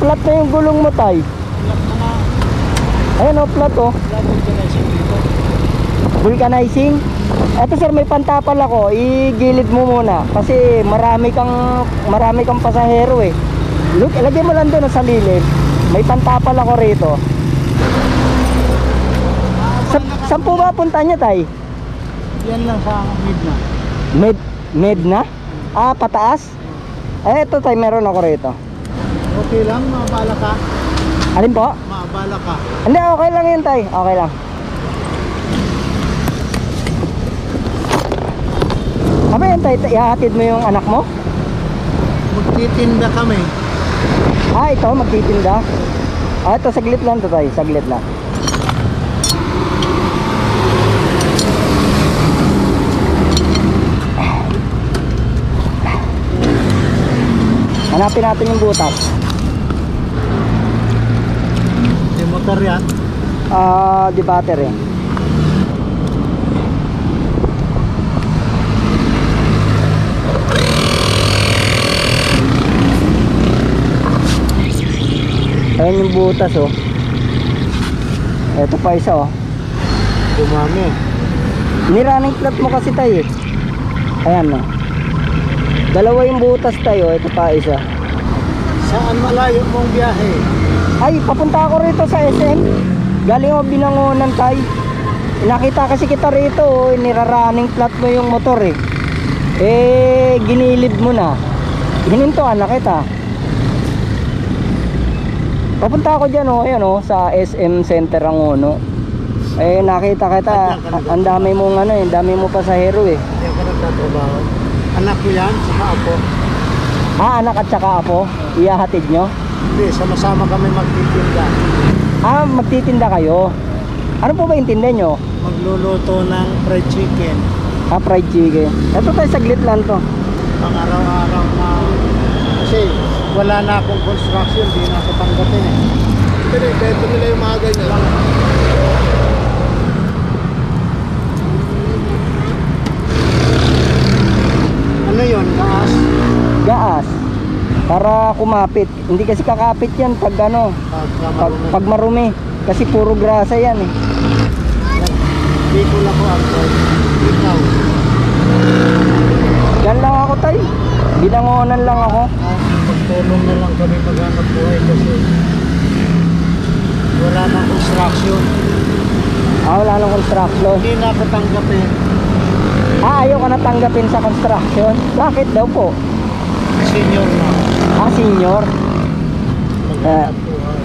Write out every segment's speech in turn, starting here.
flat na yung gulong mo, tay. Flat na nga. Ayan o, flat o. Wala vulcanizing dito. Vulcanizing. Eto sir, may pantapal ako. Igilid mo muna. Kasi marami kang pasahero eh. Look, ilagay mo lang doon sa lilim. May pantapal ako rito. Saan po ba punta niya, tay? Yan lang sa mid na. Med na? Ah, pataas? Eh, ito tay, meron ako rito. Okay lang, maabala ka. Alin po? Maabala ka. Hindi, okay lang yun tay. Okay lang. Apa yan tay? Ihahatid mo yung anak mo? Magtitinda kami. Ah, ito, magtitinda. Ah, ito, saglit lang to tay. Saglit lang. Hanapin natin yung butas. Yung motor yan. Ah, di battery. Ayan yung butas oh. Ito pa isa oh. Dumami. Nirunning flat mo kasi tayo eh. Ayan oh. Dalawa yung butas tayo. Ito pa isa. Saan malayo mong biyahe? Ay, papunta ako rito sa SM. Galing ako Binangonan tay. Nakita kasi kita rito oh. Nirunning flat mo yung motor eh. Eh, ginilid mo na. Hinintuan na kita. Papunta ako dyan oh, ayan oh, sa SM Center Angono. Eh nakita kita, ang dami mong ano eh, dami mo pasahero eh. Hindi ako nagtatrabaho. Anak ko yan, saka ako. Ah, anak at saka apo, ihahatid nyo? Hindi, sama-sama kami magtitinda. Ah, magtitinda kayo. Ano po ba yung tinda nyo? Magluluto ng fried chicken. Ah, fried chicken. Ito tayo, saglit lang to. Pang araw-araw na. Kasi wala na akong construction, di na ako tanggapin eh. Pero ibento nila yung mga ganyan lang. Ano yun? Gaas? Gaas. Para kumapit. Hindi kasi kakapit yan pag ano, pag marumi. Kasi puro grasa yan eh. Dito lang ako ako. Ikaw. Yan lang ako tay. Binangonan lang ako. Pagtulong na lang kami maghanap buhay kasi wala nang construction. Ah, wala nang construction. Hindi na ako tanggapin. Ah, ayaw ka na tanggapin sa construction? Bakit daw po? Senior na. Ah, senior. Maghanap buhay.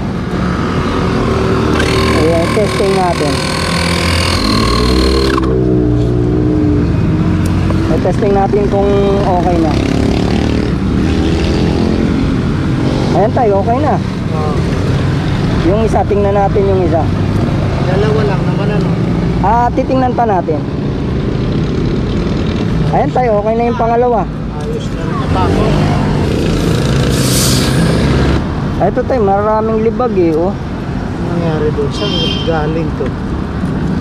Ayan, testing natin. Testing natin kung okay na. Ayan tayo, okay na. Yung isa, tingnan natin yung isa. Dalawa lang naman ano. Ah, titingnan pa natin. Ayan tayo, okay na yung pangalawa. Ayos na rin natako. Ito tayo, maraming libag eh oh. Ano nangyari doon? Saan galing to?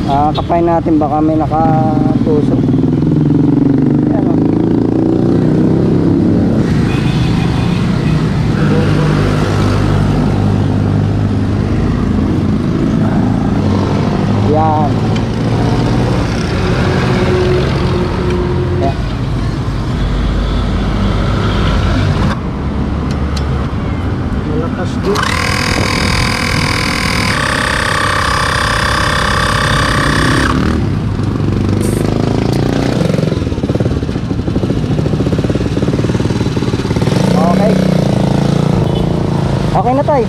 Ah, kapay natin baka may nakatusok. Ayan oh. Yan. Yan. Malakas doon. Okay. Okay na tay.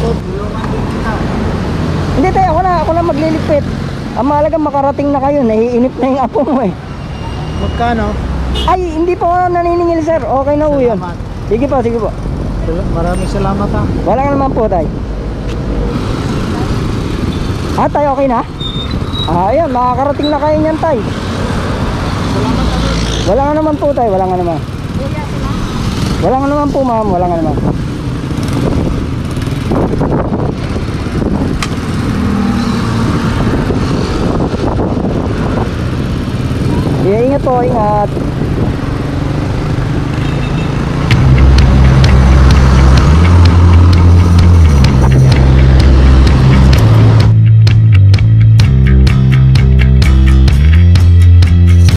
So, tulungan din kita. Hindi tay, ako na magliligpit. Ang mahalaga makarating na kayo, naiinip na yung apo mo eh. Magkano? Ay, hindi po ako naniningil sir. Okay na po yun. Salamat. Sige po, sige po. Maraming salamat ha. Wala nga naman po tay. Ah, tay, okay na? Ah, ayun, makakarating na kayo niyan tay. Salamat ha. Wala nga naman po tay, wala nga naman. Wala nga naman po ma'am, wala nga naman. Yeah, ingat po, ingat.